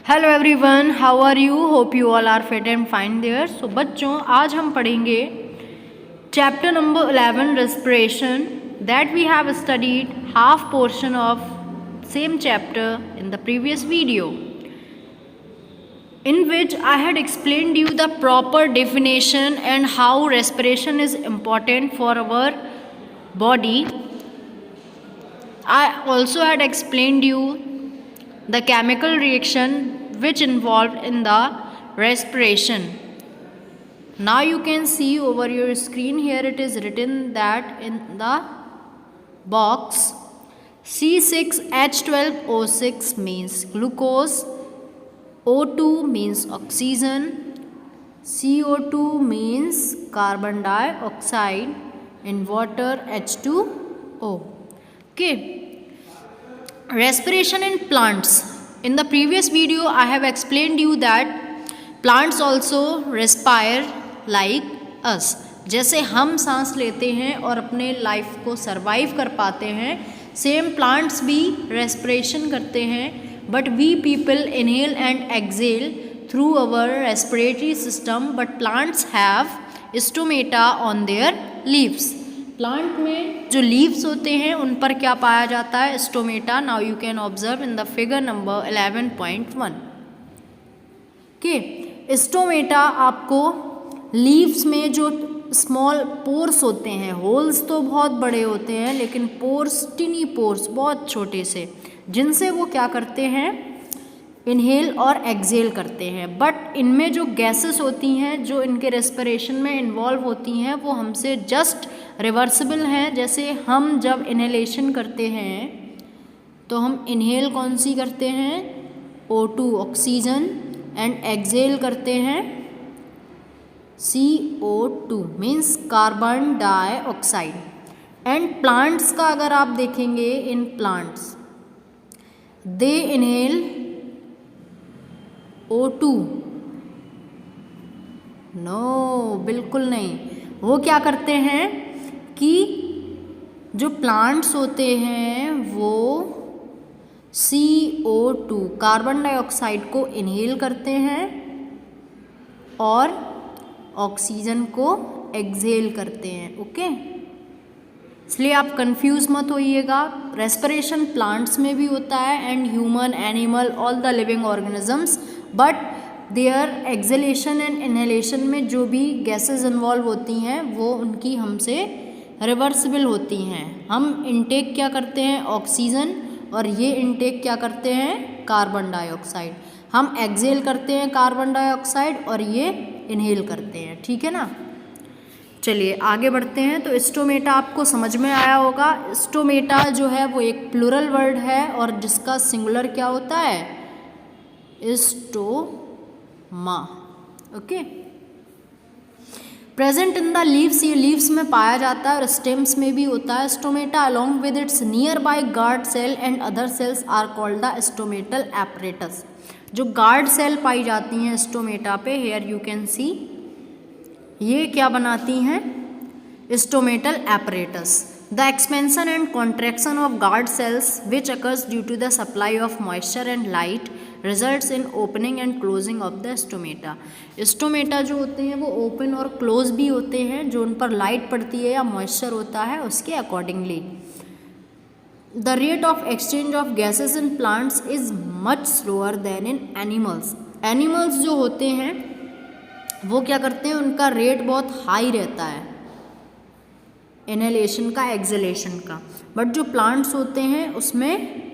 Hello everyone, how are you? Hope you all are fit and fine there. So बच्चों, आज हम पढ़ेंगे chapter number 11 respiration that we have studied half portion of same chapter in the previous video in which I had explained you the proper definition and how respiration is important for our body. I also had explained you the chemical reaction which involved in the respiration. Now you can see over your screen here it is written that in the box C6H12O6 means glucose, O2 means oxygen, CO2 means carbon dioxide, and water H2O. Okay. Respiration in plants. In the previous video I have explained you that plants also respire like us. जैसे हम सांस लेते हैं और अपने life को survive कर पाते हैं, सेम प्लांट्स भी रेस्पिरेशन करते हैं, but we people inhale and exhale through our respiratory system, but plants have stomata on their leaves. Plant में जो लीव्स होते हैं उन पर क्या पाया जाता है? Stomata. Now you can observe in the figure number 11.1. Okay, stomata आपको लीव्स में जो स्मॉल पोर्स होते हैं, होल्स तो बहुत बड़े होते हैं लेकिन पोर्स, टिनी पोर्स बहुत छोटे से, जिनसे वो क्या करते हैं? इनहेल और एक्सेल करते हैं. बट इनमें जो गैसेस होती हैं जो इनके रेस्पिरेशन में इन्वॉल्व होती हैं वो हमसे जस्ट रिवर्सिबल हैं. जैसे हम जब इनहेलेशन करते हैं तो हम इनहेल कौन सी करते हैं? O2 ऑक्सीजन, एंड एक्सेल करते हैं CO2 means carbon dioxide. And plants का अगर आप देखेंगे, इन plants they inhale O2. No, बिल्कुल नहीं. वो क्या करते हैं कि जो प्लांट्स होते हैं वो CO2 कार्बन डाइऑक्साइड को इनहेल करते हैं और ऑक्सीजन को एक्सहेल करते हैं. ओके, इसलिए आप कंफ्यूज मत होइएगा. रेस्पिरेशन प्लांट्स में भी होता है and human, animal, all the living organisms, but their exhalation and inhalation में जो भी गैसेस इन्वॉल्व होती हैं वो उनकी हमसे रिवर्सिबल होती हैं. हम इनटेक क्या करते हैं? ऑक्सीजन, और ये इनटेक क्या करते हैं? Carbon dioxide. हम एक्सहेल करते हैं कार्बन डाइऑक्साइड और ये इनहेल करते हैं. ठीक है ना? चलिए आगे बढ़ते हैं. तो स्टोमेटा आपको समझ में आया होगा. स्टोमेटा जो है वो एक प्लूरल वर्ड है और जिसका सिंगुलर क्या होता है? Stoma. Okay, present in the leaves, ये लीव्स में पाया जाता है और स्टेम्स में भी होता है. Stomata along with its nearby guard cell and other cells are called the stomatal apparatus. जो गार्ड सेल पाई जाती हैं स्टोमेटा पे, हेयर यू कैन सी, ये क्या बनाती हैं? Stomatal apparatus. The expansion and contraction of guard cells which occurs due to the supply of moisture and light results in opening and closing of the stomata. Stomata जो होते हैं वो open और close भी होते हैं, जो उन पर लाइट पड़ती है या मॉइस्चर होता है उसके accordingly. The rate of exchange of gases in plants is much slower then in animals. Animals जो होते हैं वो क्या करते हैं? उनका रेट बहुत हाई रहता है इनहेलेशन का, एक्सहेलेशन का. बट जो प्लांट्स होते हैं उसमें,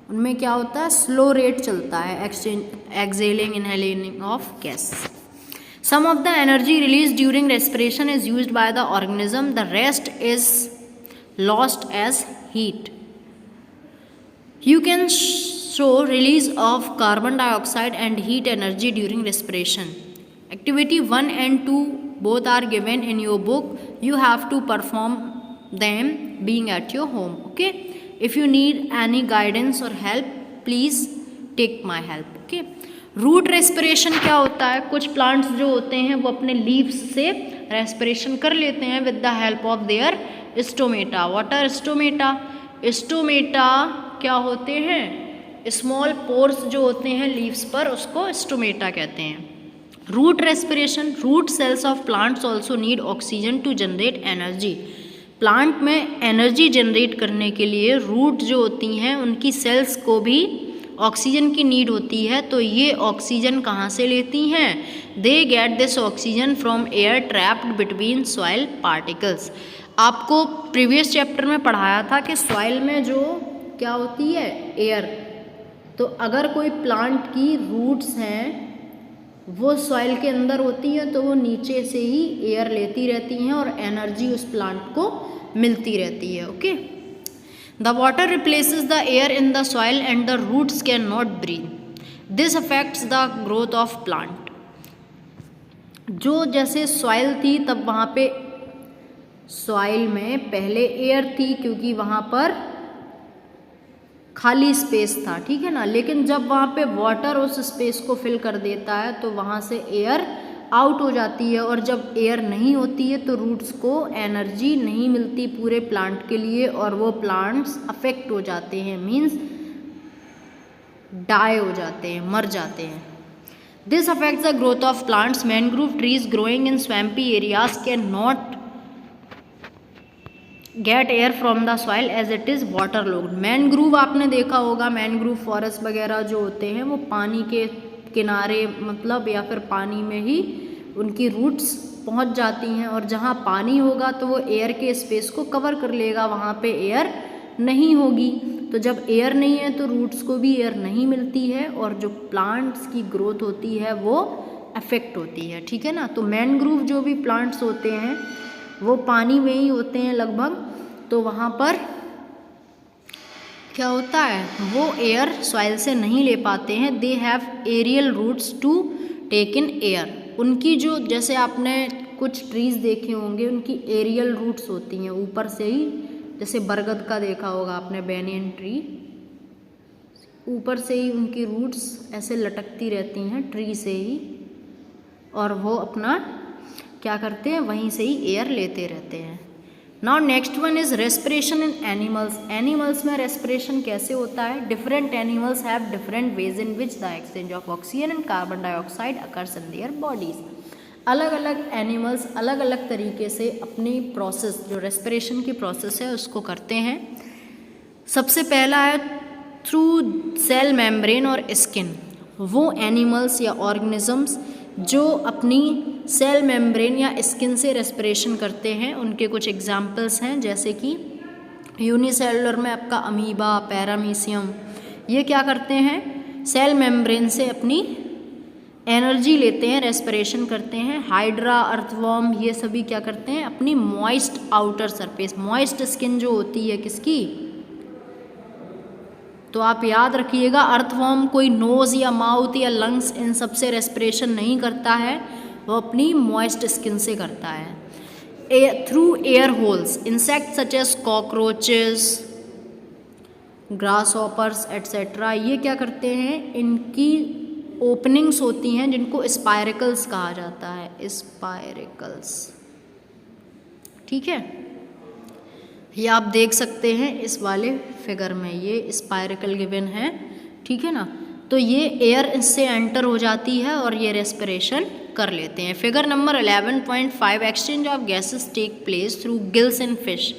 उनमें क्या होता है? स्लो रेट चलता है exhaling, inhaling of gas. Some of the energy release during respiration is used by the organism, the rest is lost as heat. You can show release of carbon dioxide and heat energy during respiration. Activity 1 and 2 both are given in your book. You have to perform them being at your home. Okay. If you need any guidance or help, please take my help. Okay. Root respiration क्या होता है? कुछ plants जो होते हैं वो अपने leaves से रेस्पिरेशन कर लेते हैं with the help of their stomata. What are stomata? Stomata क्या होते हैं? स्मॉल पोर्स जो होते हैं लीव्स पर, उसको स्टोमेटा कहते हैं। Root respiration, root cells of plants also need oxygen to generate energy. Plant में एनर्जी जनरेट करने के लिए रूट जो होती हैं उनकी सेल्स को भी ऑक्सीजन की नीड होती है। तो ये ऑक्सीजन कहाँ से लेती हैं? They get this oxygen from air trapped between soil particles. आपको प्रीवियस चैप्टर में पढ़ाया था कि सॉइल में जो क्या होती है, एयर। तो अगर कोई प्लांट की रूट्स हैं वो सॉइल के अंदर होती हैं तो वो नीचे से ही एयर लेती रहती हैं और एनर्जी उस प्लांट को मिलती रहती है। Okay, the water replaces the air in the soil and the roots can not breathe, this affects the growth of plant. जो जैसे सॉइल थी तब वहाँ पे सॉइल में पहले एयर थी क्योंकि वहाँ पर खाली स्पेस था, ठीक है ना। लेकिन जब वहाँ पे वाटर उस स्पेस को फिल कर देता है तो वहाँ से एयर आउट हो जाती है, और जब एयर नहीं होती है तो रूट्स को एनर्जी नहीं मिलती पूरे प्लांट के लिए और वो प्लांट्स अफेक्ट हो जाते हैं, मीन्स डाई हो जाते हैं, मर जाते हैं। This affects the growth of plants. Mangrove trees growing in swampy areas can not get air from the soil as it is waterlogged. Mangrove आपने देखा होगा, मैनग्रोव फॉरेस्ट वगैरह जो होते हैं वो पानी के किनारे मतलब या फिर पानी में ही उनकी रूट्स पहुंच जाती हैं, और जहां पानी होगा तो वो एयर के स्पेस को कवर कर लेगा, वहां पे एयर नहीं होगी। तो जब एयर नहीं है तो रूट्स को भी एयर नहीं मिलती है और जो प्लांट्स की ग्रोथ होती है वो अफेक्ट होती है, ठीक है ना। तो मैनग्रोव जो भी प्लांट्स होते हैं वो पानी में ही होते हैं लगभग, तो वहाँ पर क्या होता है, वो एयर सॉइल से नहीं ले पाते हैं। They have aerial roots to take in air. उनकी जो, जैसे आपने कुछ ट्रीज देखे होंगे, उनकी एरियल रूट्स होती हैं ऊपर से ही, जैसे बरगद का देखा होगा आपने, बैनियन ट्री, ऊपर से ही उनकी रूट्स ऐसे लटकती रहती हैं ट्री से ही, और वो अपना क्या करते हैं, वहीं से ही एयर लेते रहते हैं। Now next one is respiration in animals. Animals में रेस्पिरेशन कैसे होता है? Different animals have different ways in which the exchange of oxygen and carbon dioxide occurs in their bodies. अलग अलग एनिमल्स अलग अलग तरीके से अपनी प्रोसेस, जो रेस्पिरेशन की प्रोसेस है, उसको करते हैं। सबसे पहला है थ्रू सेल मेम्ब्रेन और स्किन। वो एनिमल्स या ऑर्गेनिजम्स जो अपनी सेल मेम्ब्रेन या स्किन से रेस्पिरेशन करते हैं, उनके कुछ एग्जाम्पल्स हैं, जैसे कि यूनिसेलुलर में आपका अमीबा, पैरामीशियम, ये क्या करते हैं, सेल मेम्ब्रेन से अपनी एनर्जी लेते हैं, रेस्पिरेशन करते हैं। हाइड्रा, अर्थवॉर्म, ये सभी क्या करते हैं, अपनी moist outer surface, moist skin जो होती है किसकी, तो आप याद रखिएगा, अर्थवॉर्म कोई नोज़ या माउथ या लंग्स इन सब से रेस्पिरेशन नहीं करता है, वो अपनी मॉइस्ट स्किन से करता है। Through air holes, insect such as cockroaches, grasshoppers et cetera, ये क्या करते हैं, इनकी ओपनिंग्स होती हैं जिनको स्पायरिकल्स कहा जाता है, स्पायरिकल्स, ठीक है। ये आप देख सकते हैं इस वाले फिगर में, ये स्पायरिकल गिवन है, ठीक है ना। तो ये एयर इससे एंटर हो जाती है और ये रेस्पिरेशन कर लेते हैं। Figure number 11.5, exchange of gases take place through gills in fish.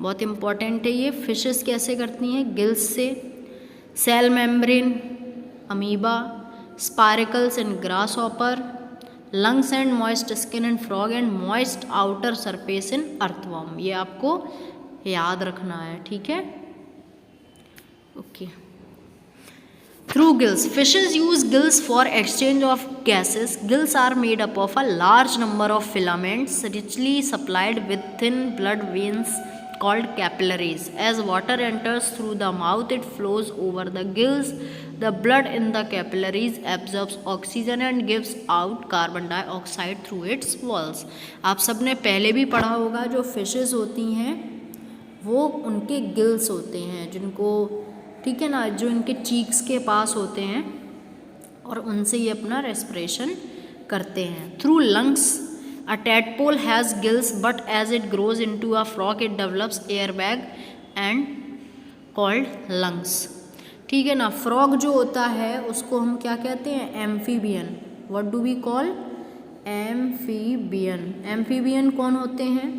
बहुत इंपॉर्टेंट है ये, फिशेस कैसे करती हैं, गिल्स से। Cell membrane amoeba, spiracles in grasshopper, lungs and moist skin and frog and moist outer surface in earthworm. ये आपको याद रखना है, ठीक है, okay. Through gills, fishes use gills for exchange of gases. Gills are made up of a large number of filaments richly supplied with thin blood veins called capillaries. As water enters through the mouth, it flows over the gills. The blood in the capillaries absorbs oxygen and gives out carbon dioxide through its walls. आप सबने पहले भी पढ़ा होगा, जो fishes होती हैं वो उनके गिल्स होते हैं, जिनको, ठीक है ना, जो इनके चीक्स के पास होते हैं और उनसे ये अपना रेस्पिरेशन करते हैं। Through lungs, a tadpole has gills, but as it grows into a frog it develops air bag and called lungs, ठीक है ना। फ्रॉग जो होता है उसको हम क्या कहते हैं, amphibian. What do we call, amphibian. Amphibian कौन होते हैं,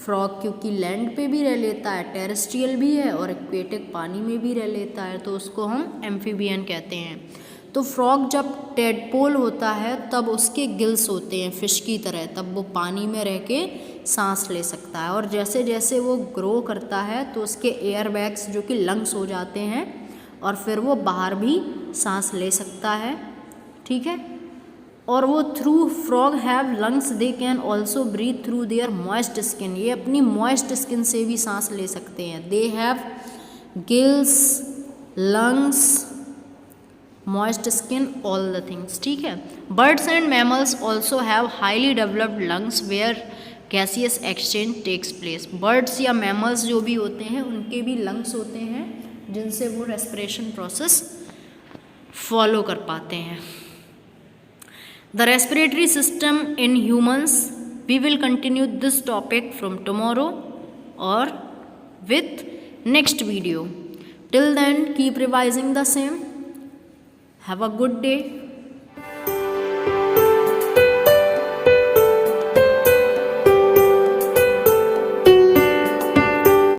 फ्रॉग, क्योंकि लैंड पे भी रह लेता है, टेरेस्ट्रियल भी है और एक्वेटिक पानी में भी रह लेता है, तो उसको हम एम्फीबियन कहते हैं। तो फ्रॉग जब टेडपोल होता है तब उसके गिल्स होते हैं फिश की तरह, तब वो पानी में रह के सांस ले सकता है। और जैसे जैसे वो ग्रो करता है तो उसके एयर बैग्स जो कि लंग्स हो जाते हैं और फिर वो बाहर भी सांस ले सकता है। ठीक है। और वो through frog have lungs, they can also breathe through their moist skin. ये अपनी मॉइस्ट स्किन से भी सांस ले सकते हैं। They have gills, lungs, moist skin, all the things. ठीक है। Birds and mammals also have highly developed lungs where gaseous exchange takes place. Birds या मैमल्स जो भी होते हैं उनके भी लंग्स होते हैं जिनसे वो रेस्पिरेशन प्रोसेस फॉलो कर पाते हैं। The respiratory system in humans, we will continue this topic from tomorrow or with next video. Till then, keep revising the same. Have a good day.